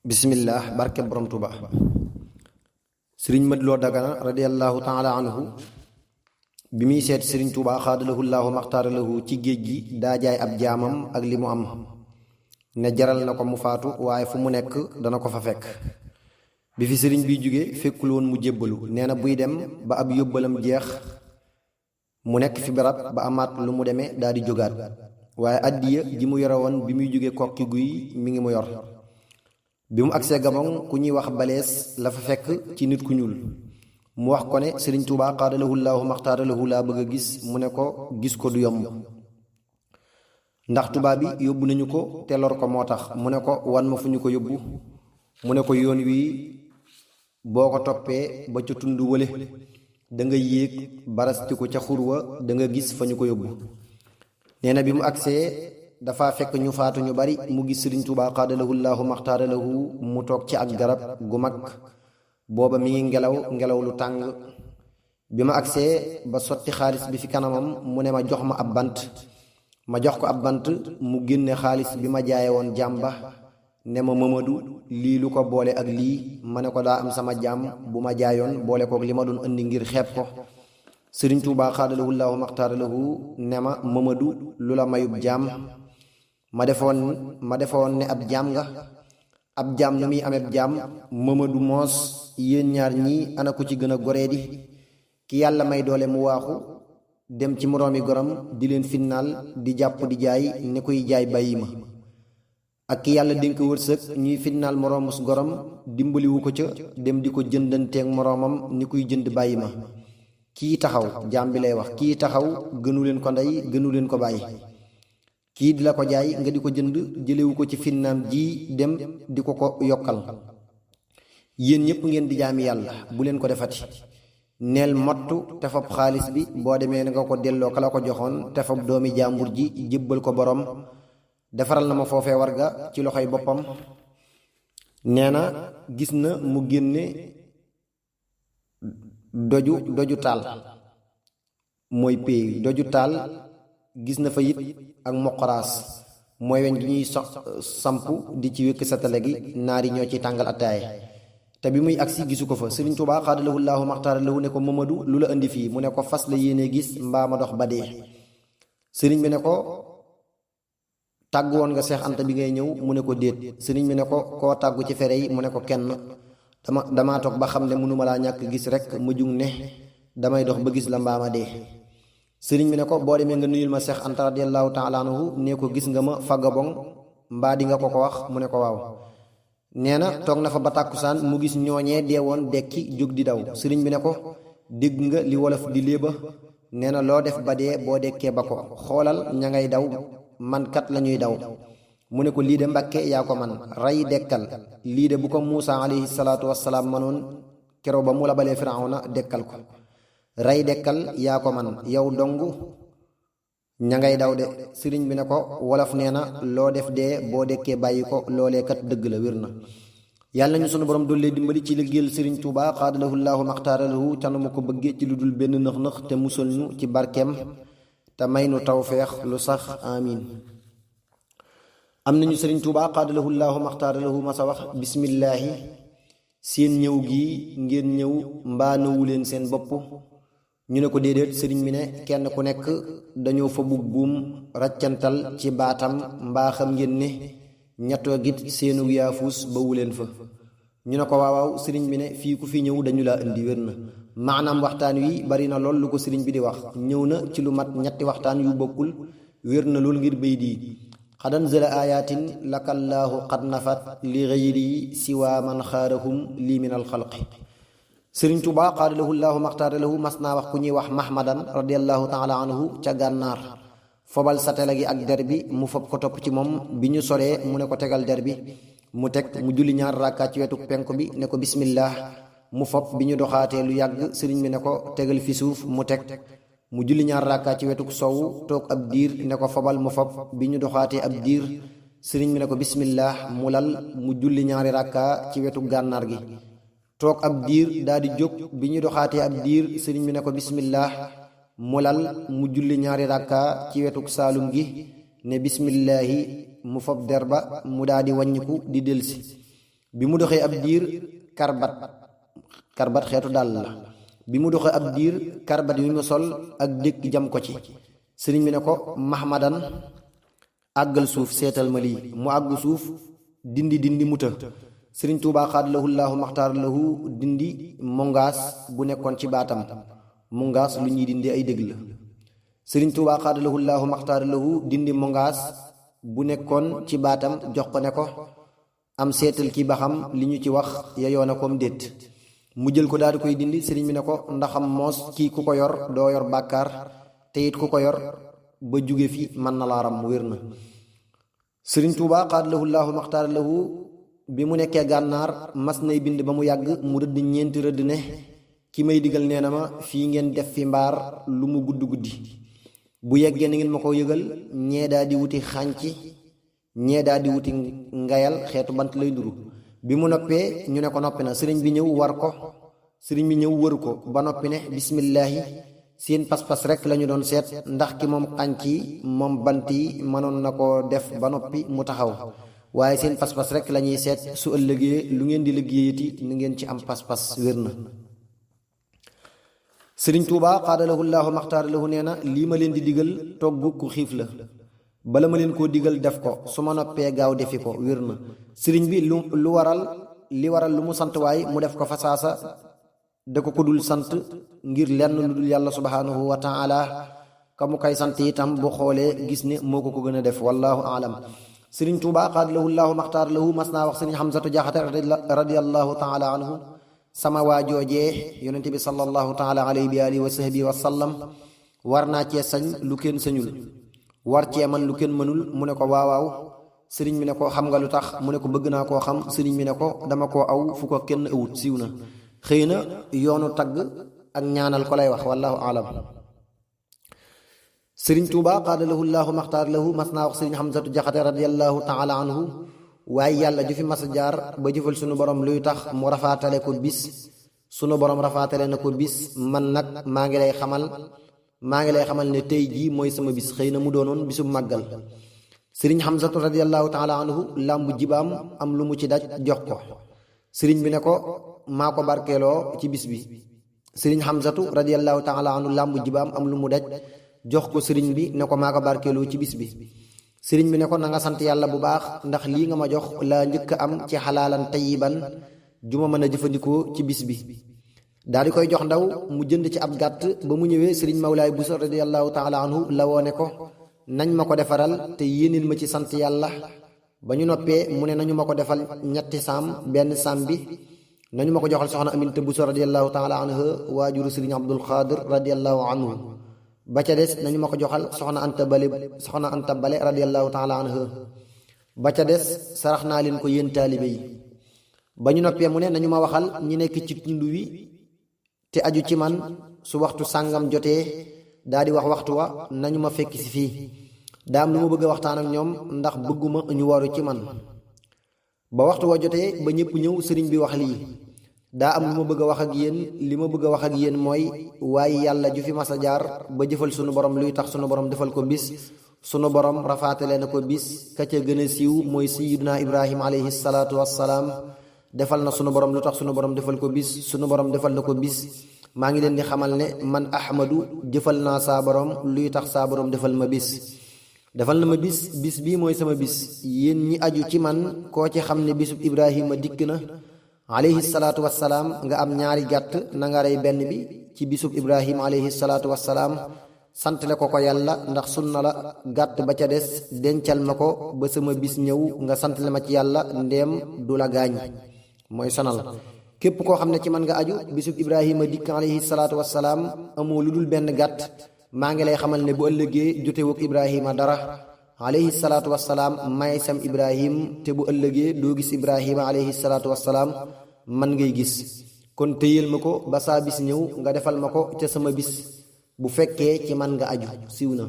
bismillah barke borom tuba sëriñ Madi Lo Dagana radiyallahu taala anhu bi muy seet sëriñ Tuuba xaadalahu llaahu maxtaaralahu ci géej gi daa jaay ab jaamam ak li mu am ne jaral na ko mu faatu waaye fu mu nekk dana ko fa fekk bi fi sëriñ bi jóge fekkul woon mu jébbalu nee na buy dem ba ab yóbbalam jeex mu nekk fi barab ba amaat lu mu demee daa di jógaat waaye addiya ji mu yore woon bi muy jóge kokki guy mi ngi mu yor bi mu agsee Gabon ku ñuy wax balees la fa fekk ci nit ku ñuul mu wax ko ne sëriñ Tuuba xaadalahu llaahu maxtaaralahu laa bëgg a gis mu ne ko gis ko du yomb ndax tubaab bi yóbbu nañu ko te lor ko moo tax mu ne ko wan ma fu ñu ko yóbbu mu ne ko yoon wii boo ko toppee ba ca tund wële da nga yéeg barastiku ca xurwa da nga gis fa ñu ko yóbbu nee na bi mu agsee dafa fekk ñu faatu ñu bari mu gis sëriñ Tuuba xaadalahu llaahu maxtaaralahu mu toog ci ak garab gu mag booba mi ngi ngelaw lu tàng bi ma agsee ba sotti xaalis bi fi kanamam mu ne ma jox ma ab bant ma jox ko ab bant mu génne xaalis bi ma jaaye woon jàmba ne ma Mamadu lii lu ko boole ak lii ma ne ko daa am sama jaam bu ma jaayoon boole kook li ma doon indi ngir xeeb ko sëriñ Tuuba xaadalahu llaahu maxtaaralahu ne ma Mamadu lu la mayub jaam ma defoon ne ab jaam nga ab jaam nu muy amee jaam Mamadu moos yéen ñaar ñii ana ku ci gën a goree di ki yàlla may doole mu waaxu dem ci moroomi gorom di leen finnaal di jàpp di jaay ne kuy jaay bàyyi ma ak ki yàlla dénk wërsëg ñuy finnaal moroomus gorom dimbaliwu ko ca dem di ko jëndanteeg moroomam ni kuy jënd bàyyi ma kii taxaw jaam bi lay wax kii taxaw gënu leen ko ndey gënu leen ko bàyyi kii di la ko jaay nga di ko jënd jëlewu ko ci finnaam ji dem di ko yokkal yéen ñëpp ngeen di jaami yàlla bu leen ko defati neel mottu te fab xaalis bi boo demee nga ko delloo ka la ko joxoon te fab doomi jàmbur ji jébbal ko borom defaral na ma foofee warga ci loxoy boppam nee na gis na mu génne doju taal mooy péey doju taal gis na fa it ak moqoraas mooy weñ gi ñuy samp di ci wékk satale gi naari ñoo ci tàngal attaaye te bi muy agsi gisu ko fa sëriñ Tuuba xaadalahu llaahu maxtaaralahu ne ko Mamadu lu la indi fii mu ne ko fas la yéene gis mbaa ma dox ba dee sëriñ bi ne ko tàggu woon nga Seex Anta bi ngay ñëw mu ne ko déet sëriñ bi ne ko koo tàggu ci fere yi mu ne ko kenn damaa toog ba xam ne mënuma laa ñàkk gis rek ma jug ne damay dox ba gis la mbaa ma dee sëriñ bi ne ko boo demee nga nuyul ma Seex Anta radiyallahu taala anhu ne ko gis nga ma fa Gabon mbaa di nga ko wax mu ne ko waaw nee na toog na fa ba tàkkusaan mu gis ñooñee deewoon dekki jóg di daw sëriñ bi ne ko dégg nga li wolof di léeba nee na loo def ba dee boo dekkee ba ko xoolal ña ngay daw man kat la ñuy daw mu ne ko lii de Mbàkke yaa ko man rey dekkal lii de bu ko Muusa alayhi salaatu wassalaam manoon keroog ba mu la balee Firawna dekkal ko rey dekkal yaa ko man yow dong ña ngay daw de sëriñ bi ne ko wolof nee na loo def dee boo dekkee bàyyi ko loolee kat dëgg la wér na yàlla nañu sunu borom dollee dimbali ci liggéeyal sëriñ Tuuba xaadalahu llaahu maxtaaralahu te nu ma ko bëggee ci lu dul benn nëx-nëx te musal ñu ci barkeem te may nu tawfeex lu sax amin am nañu sëriñ Tuuba xaadalahu llaahu maxtaaralahu ma sa wax bismillaahi seen ñëw gi ngeen ñëw mbaa nëwu leen seen bopp ñu ne ko déedéet sëriñ bi ne kenn ku nekk dañoo fa bug buum raccantal ci baatam mbaa xam ngeen ne ñettoo git seenu yaafuus ba wuleen fa ñu ne ko waawaaw sëriñ bi ne fii ku fi ñëw dañu laa indi wér na maanaam waxtaan wi bari na lool lu ko sëriñ bi di wax ñëw na ci lu mat ñetti waxtaan yu bokkul wér na lool ngir bay di xadan zëla ayatin lakallaahu xad nafat li gayri siwa man xaarahum lii min alxalqi sëriñ Tuuba xaadalahu llaahu maxtaaralahu mas naa wax ku ñuy wax mahmadan radiallahu taala anhu ca gànnaar fobal satala gi ak der bi mu fob ko topp ci moom bi ñu soree mu ne ko tegal der bi mu teg mu julli ñaar rakkaat ci wetu penku bi ne ko bismillah mu fob bi ñu doxaatee lu yàgg sëriñ bi ne ko tegal fi suuf mu teg mu julli ñaar rakkaat ci wetu sowu toog ab diir ne ko fobal mu fob bi ñu doxaatee ab diir sëriñ bi ne ko bismillah mu lal mu julli ñaari rakkaa ci wetu gànnaar gi toog ab diir daa di jóg bi ñu doxaatee ab diir sëriñ bi ne ko bismillah mu lal mu julli ñaari rakka ci wetuk saalum gi ne bismillahi mu fob der ba mu daa di wàññiku di delsi bi mu doxee ab diir karbat xeetu dàll la. bi mu doxee ab diir karbat yu mu sol ak dëkk jam ko ci. sëriñ bi ne ko mahmadan àggal suuf seetal ma lii. mu àgg suuf dindi muta. sëriñ Tuubaa xaadalahu llaahu maxtaar lahu dindi mongaas bu nekkoon ci baatam. mongaas lu ñuy dindi ay dëgg la. sëriñ Tuubaa xaadalahu llaahu maxtaar lahu dindi mongaas bu nekkoon ci baatam jox ko ne ko am seetal ki ba xam li ñu ci wax yeyoo na koom déet. mu jël ko daal di koy dindi. sëriñ bi ne ko ndaxam moos kii ku ko yor doo yor bàkkaar te it ku ko yor ba jóge fi mën na laa ram wér na. sëriñ Tuubaa xaadalahu llaahu maxtaar lahu bi mu nekkee gànnaar mas nay bind ba mu yàgg mu rëdd ñeenti rëdd ne ki may digal nee na ma fii ngeen def fi mbaar lu mu guddi bu yeggee ni ngeen ma ko yëgal. ñee daa di wuti xànc ñee daa di wuti ngayal xeetu bant lay duru. bi mu noppee ñu ne ko noppi na. sëriñ bi ñëw wër ko ba noppi ne bismillaahi seen pas-pas rek lañu doon seet ndax ki moom xànc yi moom bant yi mënoon na ko def ba noppi mu taxaw waaye seen pas-pas rek lañuy seet su ëllëgee lu ngeen di liggéeyati ni ngeen ci am pas-pas wér na. sëriñ Tuubaa xaadalahu llaahu maxtaar lahu nee na lii ma leen di digal togg ku xiif la bala ma leen koo digal def ko su ma noppee gaaw defi ko wér na. sëriñ bi li waral lu mu sant waay mu def ko fa saasa da ko dul sant ngir lenn lu dul yàlla subhaanahu wa taala ka mu koy sant itam bu xoolee gis ne moo ko gën a def wallaahu aalam. sëriñ Tuubaa xaadalahu llaahu maxtaar lahu mas naa wax sëriñ Xamsatu Jaxate radiyallahu taala anhu sama waa joojee yonente bi sallallahu taala alayhi bi alihi wa sahbihi wa sallam war naa cee sañ lu kenn sañul war cee man lu kenn mënul. mu ne ko waawaaw. sëriñ bi ne ko xam nga lu tax mu ne ko bëgg naa koo xam. sëriñ bi ne ko dama koo aw fu ko kenn awut siiw na. xëy na yoonu tagg ak ñaanal ko lay wax wallahu alam. sëriñ Tuubaa xaadalahu llaahu maxtaar lahu mas naa wax sëriñ Xamsatu Jaxate radiyallahu taala anhu waaye yàlla ju fi mas a jaar ba jëfal sunu borom luy tax mu rafaatale ko bis sunu borom rafaatale na ko bis man nag maa ngi lay xamal ne tey jii mooy sama bis. xëy na mu doonoon bisub màggal. sëriñ Xamsatu radiyallahu taala anhu làmbu jibaam am lu mu ci daj jox ko. sëriñ bi ne ko maa ko barkeeloo ci bis bi. sëriñ Xamsatu radiyallahu taala anhu làmbu jibaam am lu mu daj jox ko sëriñ bi ne ko maa ko barkeeloo ci bis bi. sëriñ bi ne ko na nga sant yàlla bu baax ndax lii nga ma jox laa njëkk am ci xalaalan tayiban ju ma mën a jëfandikoo ci bis bi. daal di koy jox ndaw mu jënd ci ab gàtt. ba mu ñëwee sëriñ Mawlaay Buso radiyallahu taala anhu la woone ko nañ ma ko defaral te yéenil ma ci sant yàlla. ba ñu noppee mu ne nañu ma ko defal ñetti saam. benn saam bi nañu ma ko joxal soxna Aminta Buso radiyallahu taala anha waajuru sëriñ Abdul Xaadir radiyallahu anhu. ba ca des nañu ma ko joxal soxna Anta Bale radiyallahu taala anha. ba ca des sarax naa leen ko yéen taalibe yi. ba ñu noppee mu ne nañu ma waxal ñi nekk ci tund wi te aju ci man su waxtu sàngam jotee daa di wax waxtu wa nañu ma fekk si fii daa am lu ma bëgg a waxtaan ak ñoom ndax bëgguma ñu waru ci man. ba waxtu wa jotee ba ñëpp ñëw sëriñ bi wax lii daa am lu ma bëgg a wax ak yéen. li ma bëgg a wax ak yéen mooy waaye yàlla ju fi mas a jaar ba jëfal sunu borom luy tax sunu borom defal ko bis sunu borom rafaatale na ko bis. ka ca gën a siiw mooy sayyiduna Ibrahima alayhi salaatu wassalaam defal na sunu borom lu tax sunu borom defal ko bis sunu borom defal na ko bis. maa ngi leen di xamal ne man Ahmadu jëfal naa saa borom luy tax saa borom defal ma bis. defal na ma bis bii mooy sama bis. yéen ñi aju ci man koo ci xam ne bisub Ibrahima dikk na alayhi salaatu wassalaam nga am ñaari gàtt na nga rey benn bi ci bisub Ibrahima alayhi salaatu wassalaam santale ko yàlla ndax sunna la. gàtt ba ca des dencal ma ko ba sama bis ñëw nga santale ma ci yàlla ndéem du la gaañ mooy sonal. képp koo xam ne ci man nga aju bisub Ibrahima dikk alayhi salaatu wassalaam amoo lu dul benn gàtt maa ngi lay xamal ne bu ëllëgee jotewuk Ibrahima dara alayhi salaatu wassalaam may sam Ibrahim te bu ëllëgee doo gis Ibrahima alayhi salaatu wassalaam man ngay gis. kon téyel ma ko ba saa bis ñëw nga defal ma ko ca sama bis bu fekkee ci man nga aju siiw na.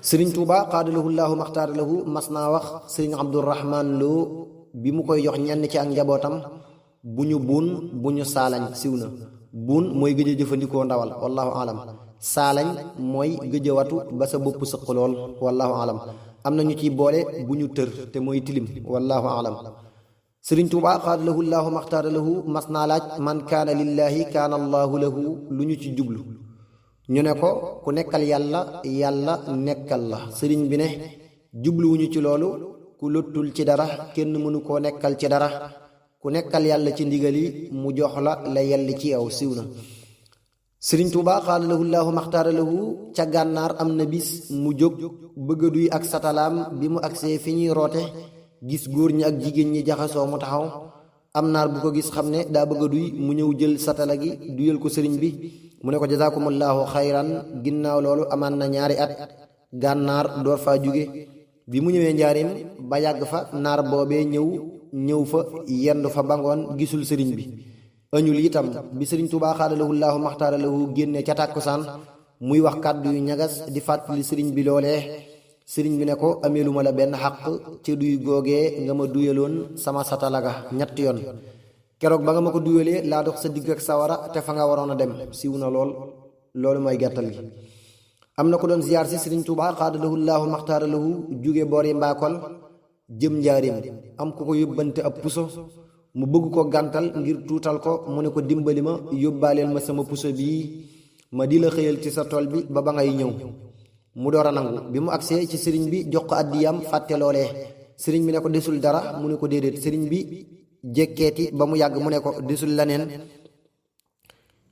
sëriñ Tuubaa xaadalahu llaahu maxtaar lahu mas naa wax sëriñ Abdurahmaan Lo bi mu koy jox ñenn ci ak njabootam bu ñu buun bu ñu saalañ siiw na. buun mooy gëj a jëfandikoo ndawal wallahu alam. saalañ mooy gëj a watu ba sa bopp sëq lool wallahu alam. am na ñu ciy boole bu ñu tër te mooy tilim wallahu alam. sëriñ Tuubaa xaadalahu llaahu maxtaara lahu mas naa laaj man kaana lillaahi kaana allaahu lahu lu ñu ci jublu. ñu ne ko ku nekkal yàlla yàlla nekkal la. sëriñ bi ne jubluwuñu ci loolu ku lottul ci dara kenn mënu koo nekkal ci dara, ku nekkal yàlla ci ndigal yi mu jox la la yelli ci yow. siiw na. sëriñ Tuubaa xaadalahu llaahu maxtaara lahu ca gànnaar am na bis mu jóg bëgg a duy ak satalaam. bi mu agsee fi ñuy roote gis góor ñi ak jigéen ñi jaxasoo mu taxaw. am naar bu ko gis xam ne daa bëgg a duy mu ñëw jël satala gi duyal ko sëriñ bi. mu ne ko jazaakumullahu xayran. ginnaaw loolu amaan na 2 at gànnaar door faa jóge. bi mu ñëwee njaarim ba yàgg fa naar boobee ñëw fa yendu fa bangoon gisul sëriñ bi. añul itam bi sëriñ Tuubaa xaadalahu llaahu maxtaara lahu génne ca tàkkusaan muy wax kàddu yu ñagas di fàttali sëriñ bi loolee. sëriñ bi ne ko ameeluma la benn xaq ci duy googee nga ma duyaloon sama satalaga 3 yoon. keroog ba nga ma ko duyalee laa dox sa digg ak sawara te fa nga waroon a dem. siiw na loolu mooy gàttal gi. am na ko doon ziyaar si sëriñ Tuubaa xaadalahu llaahu maxtaara lahu jóge boori Mbaakol jëm njaarim am ku ko yóbbante ab puso. mu bëgg ko gàntal ngir tuutal ko. mu ne ko dimbali ma yóbbaaleel ma sama puso bii ma di la xëyal ci sa tool bi ba ngay ñëw. mu door a nangu. bi mu agsee ci sëriñ bi jox ko addiyam fàtte loolee. sëriñ bi ne ko desul dara. mu ne ko déedéet. sëriñ bi jekkeeti ba mu yàgg mu ne ko desul laneen.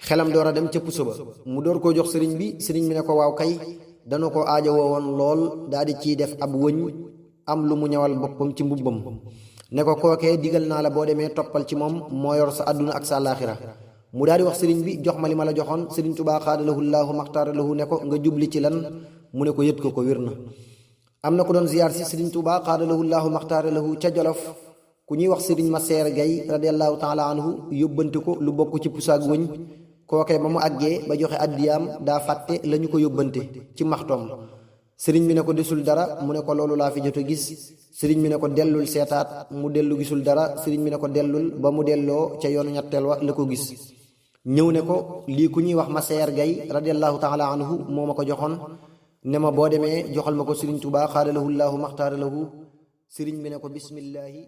xelam door a dem ca puso ba. mu door koo jox sëriñ bi. sëriñ bi ne ko waaw kay dana ko aajowoo woon lool daal di ciy def ab wëñ am lu mu ñawal boppam ci mbubbam. ne ko kookee digal naa la boo demee toppal ci moom moo yor sa àdduna ak sa àllaaxira. mu daal di wax sëriñ bi jox ma li ma la joxoon. sëriñ Tuubaa xaadalahu llaahu maxtaara lahu ne ko nga jubli ci lan. mu ne ko yët ko wér na. am na ko doon ziyaar si sëriñ Tuubaa xaadalahu llaahu maxtaara lahu ca Jolof ku ñuy wax sëriñ Maseer Gay radiyallaahu taala anhu yóbbante ko lu bokk ci pusaag wëñ. kookee ba mu àggee ba joxe addiyaam daa fàtte lañu ko yóbbante ci maxtoom. sëriñ bi ne ko desul dara. mu ne ko loolu laa fi jot a gis. sëriñ bi ne ko dellul seetaat. mu dellu gisul dara. sëriñ bi ne ko dellul. ba mu delloo ca yoonu 3 wa la ko gis. ñëw ne ko lii ku ñuy wax Maseer Gay radiyallaahu taala anhu moo ma ko joxoon ne ma boo demee joxal ma ko sëriñ Tuubaa xaadalahu llaahu maxtaara lahu. sëriñ bi ne ko bismillaahi